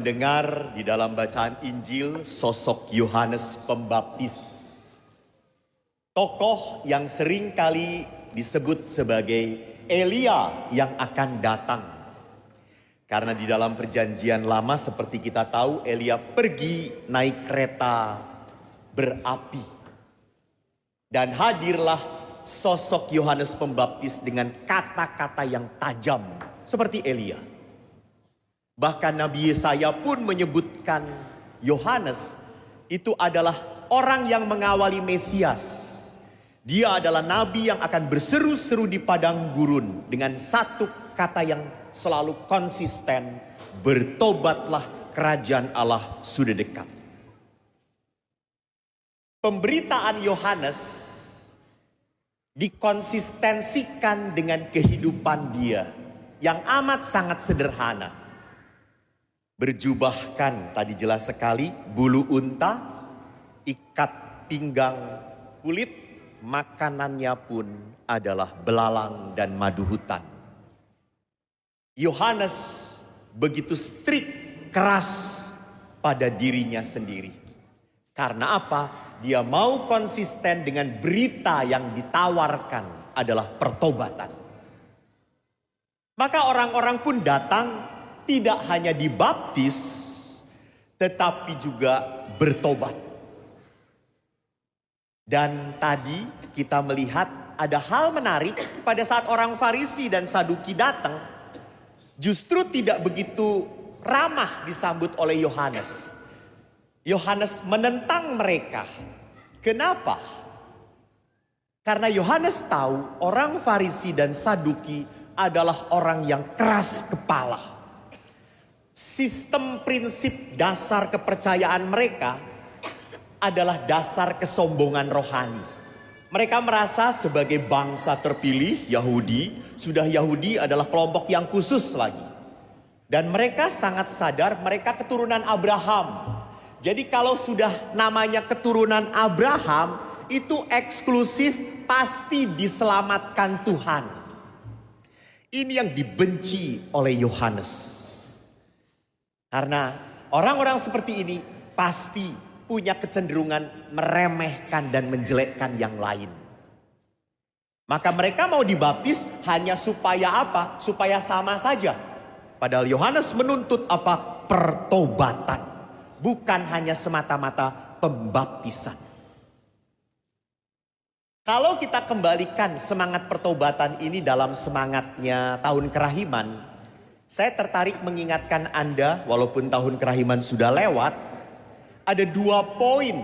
Dengar di dalam bacaan Injil sosok Yohanes Pembaptis. Tokoh yang sering kali disebut sebagai Elia yang akan datang. Karena di dalam perjanjian lama seperti kita tahu Elia pergi naik kereta berapi. Dan hadirlah sosok Yohanes Pembaptis dengan kata-kata yang tajam seperti Elia. Bahkan Nabi Yesaya pun menyebutkan Yohanes itu adalah orang yang mengawali Mesias. Dia adalah nabi yang akan berseru-seru di padang gurun dengan satu kata yang selalu konsisten, bertobatlah, kerajaan Allah sudah dekat. Pemberitaan Yohanes dikonsistensikan dengan kehidupan dia yang amat sangat sederhana. Berjubahkan, tadi jelas sekali, bulu unta, ikat pinggang kulit, makanannya pun adalah belalang dan madu hutan. Yohanes begitu strict, keras pada dirinya sendiri. Karena apa? Dia mau konsisten dengan berita yang ditawarkan adalah pertobatan. Maka orang-orang pun datang, tidak hanya dibaptis, tetapi juga bertobat. Dan tadi kita melihat ada hal menarik pada saat orang Farisi dan Saduki datang. Justru tidak begitu ramah disambut oleh Yohanes. Yohanes menentang mereka. Kenapa? Karena Yohanes tahu orang Farisi dan Saduki adalah orang yang keras kepala. Sistem prinsip dasar kepercayaan mereka adalah dasar kesombongan rohani. Mereka merasa sebagai bangsa terpilih Yahudi, sudah Yahudi adalah kelompok yang khusus lagi. Dan mereka sangat sadar mereka keturunan Abraham. Jadi kalau sudah namanya keturunan Abraham, itu eksklusif pasti diselamatkan Tuhan. Ini yang dibenci oleh Yohanes. Karena orang-orang seperti ini pasti punya kecenderungan meremehkan dan menjelekkan yang lain. Maka mereka mau dibaptis hanya supaya apa? Supaya sama saja. Padahal Yohanes menuntut apa? Pertobatan. Bukan hanya semata-mata pembaptisan. Kalau kita kembalikan semangat pertobatan ini dalam semangatnya tahun kerahiman, saya tertarik mengingatkan Anda, walaupun tahun kerahiman sudah lewat, ada 2 poin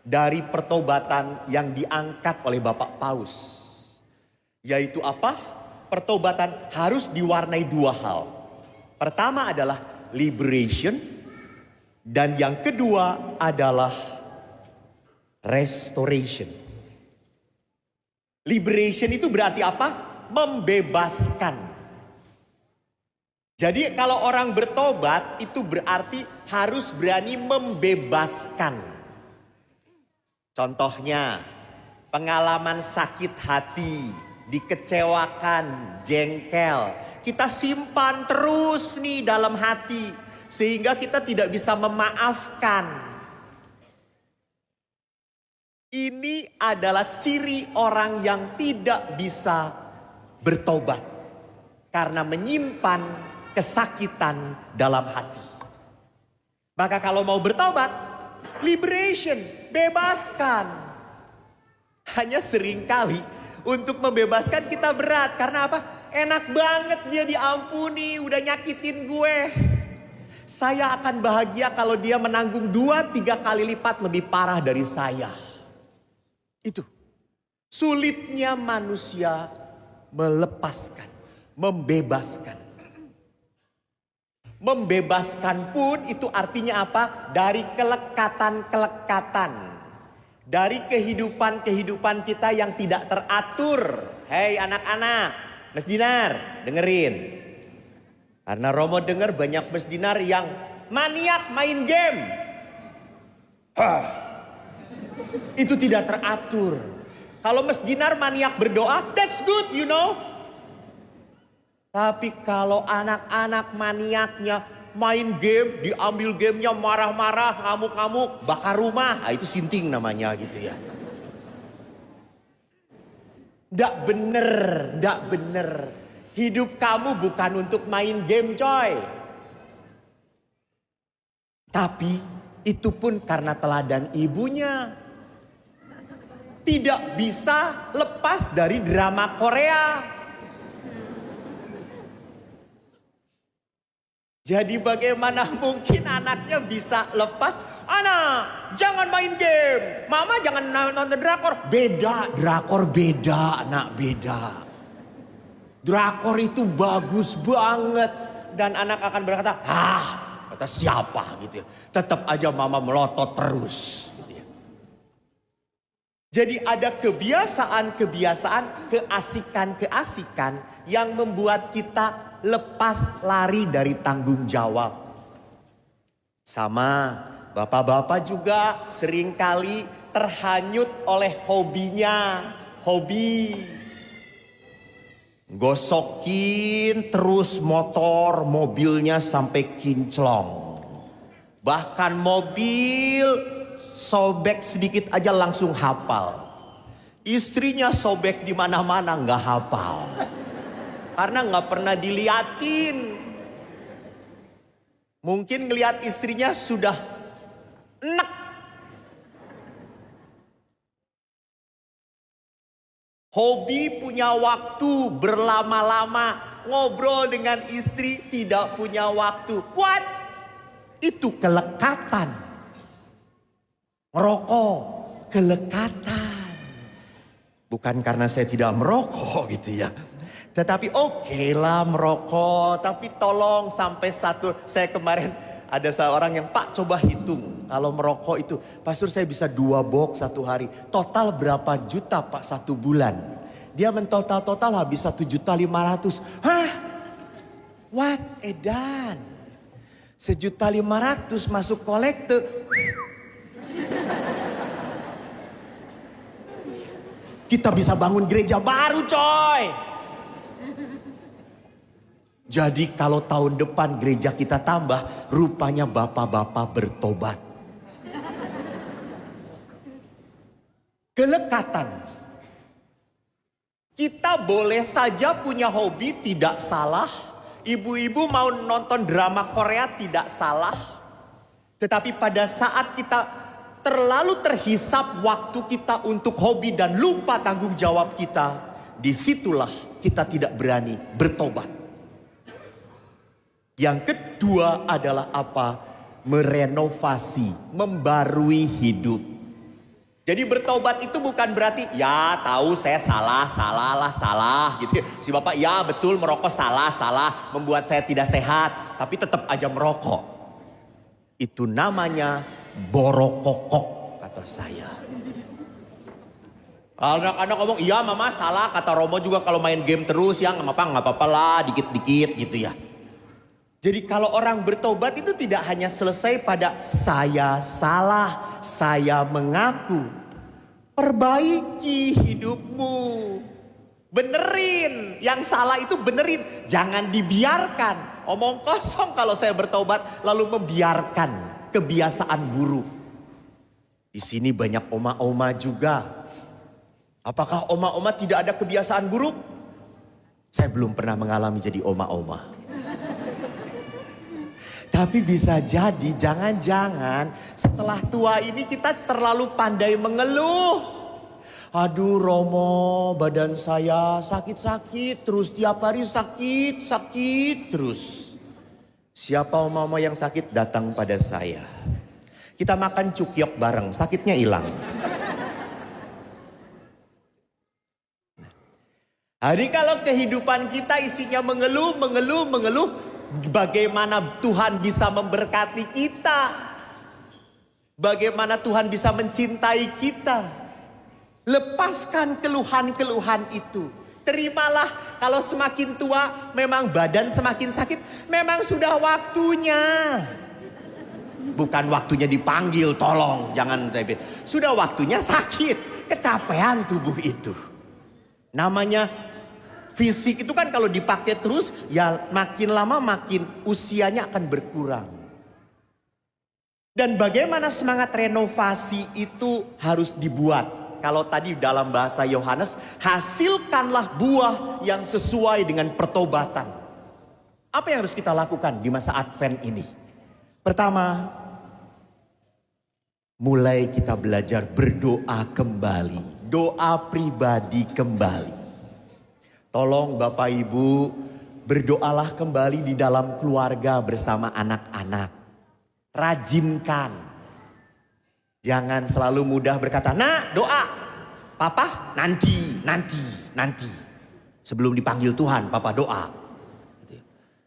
dari pertobatan yang diangkat oleh Bapak Paus. Yaitu apa? Pertobatan harus diwarnai 2 hal. Pertama adalah liberation, dan yang kedua adalah restoration. Liberation itu berarti apa? Membebaskan. Jadi kalau orang bertobat itu berarti harus berani membebaskan. Contohnya pengalaman sakit hati, dikecewakan, jengkel. Kita simpan terus nih dalam hati sehingga kita tidak bisa memaafkan. Ini adalah ciri orang yang tidak bisa bertobat karena menyimpan kesakitan dalam hati. Maka kalau mau bertobat, liberation, bebaskan. Hanya seringkali untuk membebaskan kita berat. Karena apa? Enak banget dia diampuni, udah nyakitin gue. Saya akan bahagia kalau dia menanggung 2-3 kali lipat lebih parah dari saya. Itu sulitnya manusia melepaskan, membebaskan. Membebaskan pun itu artinya apa? Dari kelekatan-kelekatan. Dari kehidupan-kehidupan kita yang tidak teratur. Hei anak-anak, Mas Dinar, dengerin. Karena Romo dengar banyak Mas Dinar yang maniak main game. Itu tidak teratur. Kalau Mas Dinar maniak berdoa, that's good, you know. Tapi kalau anak-anak maniaknya main game, diambil gamenya marah-marah, ngamuk-ngamuk, bakar rumah. Nah, itu sinting namanya gitu ya. Nggak bener. Hidup kamu bukan untuk main game coy. Tapi itu pun karena teladan ibunya. Tidak bisa lepas dari drama Korea. Jadi bagaimana mungkin anaknya bisa lepas? Anak, jangan main game. Mama jangan nonton drakor. Beda, drakor beda, anak beda. Drakor itu bagus banget. Dan anak akan berkata, kata siapa gitu ya. Tetap aja mama melotot terus. Gitu ya. Jadi ada kebiasaan-kebiasaan, keasikan-keasikan yang membuat kita lepas lari dari tanggung jawab. Sama bapak-bapak juga seringkali terhanyut oleh hobinya. Hobi gosokin terus mobilnya sampai kinclong. Bahkan mobil sobek sedikit aja langsung hafal. Istrinya sobek di mana-mana nggak hafal. Karena nggak pernah diliatin. Mungkin ngelihat istrinya sudah enak. Hobi punya waktu berlama-lama. Ngobrol dengan istri tidak punya waktu. What? Itu kelekatan. Merokok, kelekatan. Bukan karena saya tidak merokok gitu ya. Tetapi oke lah merokok, tapi tolong sampai saya kemarin ada seorang yang Pak coba hitung. Kalau merokok itu, Pastor saya bisa 2 box 1 hari. Total berapa juta Pak 1 bulan? Dia mentotal habis 1.500.000. Hah? What edan? 1.500.000 masuk kolekte. Kita bisa bangun gereja baru coy. Jadi kalau tahun depan gereja kita tambah, rupanya bapak-bapak bertobat. Kelekatan. Kita boleh saja punya hobi, tidak salah. Ibu-ibu mau nonton drama Korea tidak salah. Tetapi pada saat kita terlalu terhisap waktu kita untuk hobi dan lupa tanggung jawab kita, disitulah kita tidak berani bertobat. Yang kedua adalah apa? Merenovasi, membarui hidup. Jadi bertobat itu bukan berarti ya tahu saya salah gitu. Si bapak ya betul merokok salah, membuat saya tidak sehat. Tapi tetap aja merokok. Itu namanya borokokok kata saya. Anak-anak ngomong iya mama salah, kata Romo juga kalau main game terus ya nggak apa-apa lah dikit-dikit gitu ya. Jadi kalau orang bertobat itu tidak hanya selesai pada saya salah, saya mengaku. Perbaiki hidupmu. Benerin, yang salah itu benerin. Jangan dibiarkan. Omong kosong kalau saya bertobat lalu membiarkan kebiasaan buruk. Di sini banyak oma-oma juga. Apakah oma-oma tidak ada kebiasaan buruk? Saya belum pernah mengalami jadi oma-oma. Tapi bisa jadi jangan-jangan setelah tua ini kita terlalu pandai mengeluh. Aduh Romo badan saya sakit-sakit terus tiap hari sakit terus. Siapa oma-oma yang sakit datang pada saya. Kita makan cukyok bareng sakitnya hilang. Jadi kalau kehidupan kita isinya mengeluh. Bagaimana Tuhan bisa memberkati kita? Bagaimana Tuhan bisa mencintai kita? Lepaskan keluhan-keluhan itu. Terimalah kalau semakin tua memang badan semakin sakit. Memang sudah waktunya. Bukan waktunya dipanggil, tolong jangan. Sudah waktunya sakit, kecapean tubuh itu. Namanya Fisik itu kan kalau dipakai terus ya makin lama makin usianya akan berkurang. Dan bagaimana semangat renovasi itu harus dibuat. Kalau tadi dalam bahasa Yohanes, hasilkanlah buah yang sesuai dengan pertobatan. Apa yang harus kita lakukan di masa Advent ini? Pertama, mulai kita belajar berdoa kembali. Doa pribadi kembali. Tolong Bapak Ibu, berdoalah kembali di dalam keluarga bersama anak-anak. Rajinkan. Jangan selalu mudah berkata, "Nak, doa." "Papa, nanti." Sebelum dipanggil Tuhan, Papa doa.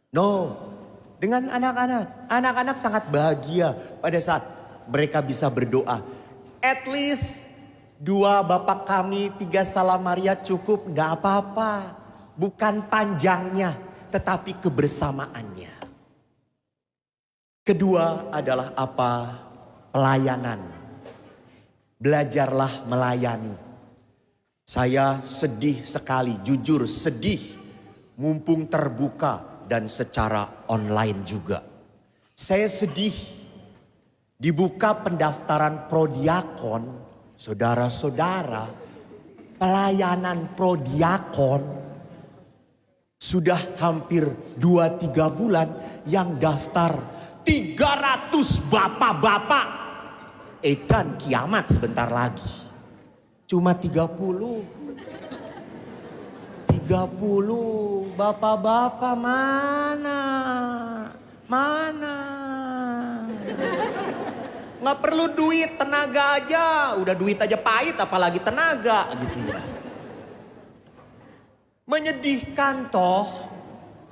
No, dengan anak-anak. Anak-anak sangat bahagia pada saat mereka bisa berdoa. At least 2 Bapa Kami, 3 Salam Maria cukup, gak apa-apa. Bukan panjangnya, tetapi kebersamaannya. Kedua adalah apa? Pelayanan. Belajarlah melayani. Saya sedih sekali, jujur sedih. Mumpung terbuka dan secara online juga. Saya sedih. Dibuka pendaftaran prodiakon, saudara-saudara, pelayanan prodiakon sudah hampir 2-3 bulan yang daftar 300 bapak-bapak. Edan kiamat sebentar lagi. Cuma 30 bapak-bapak mana? Nggak perlu duit, tenaga aja. Udah duit aja pahit apalagi tenaga gitu ya. Menyedihkan toh.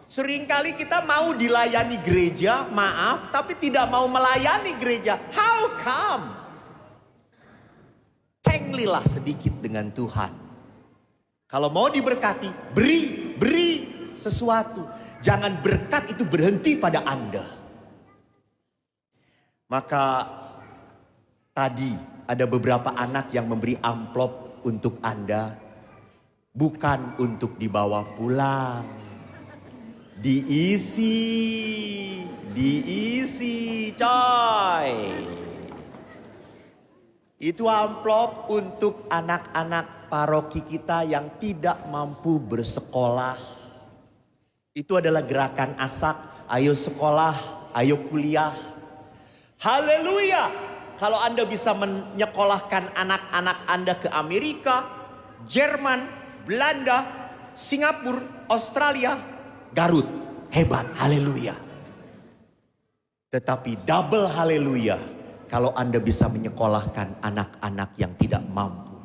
Seringkali kita mau dilayani gereja, maaf, tapi tidak mau melayani gereja. How come? Cenglilah sedikit dengan Tuhan. Kalau mau diberkati, beri sesuatu. Jangan berkat itu berhenti pada Anda. Maka tadi ada beberapa anak yang memberi amplop untuk Anda. Bukan untuk dibawa pulang. Diisi coy. Itu amplop untuk anak-anak paroki kita yang tidak mampu bersekolah. Itu adalah gerakan ASAK, ayo sekolah, ayo kuliah. Haleluya. Kalau Anda bisa menyekolahkan anak-anak Anda ke Amerika, Jerman, Belanda, Singapura, Australia, Garut. Hebat, haleluya. Tetapi double haleluya kalau Anda bisa menyekolahkan anak-anak yang tidak mampu.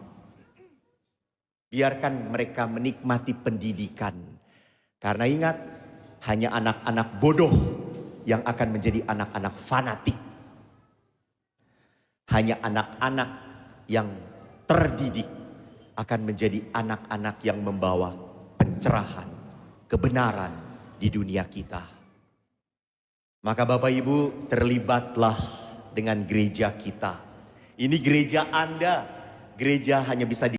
Biarkan mereka menikmati pendidikan. Karena ingat, hanya anak-anak bodoh yang akan menjadi anak-anak fanatik. Hanya anak-anak yang terdidik akan menjadi anak-anak yang membawa pencerahan, kebenaran di dunia kita. Maka Bapak Ibu, terlibatlah dengan gereja kita. Ini gereja Anda. Gereja hanya bisa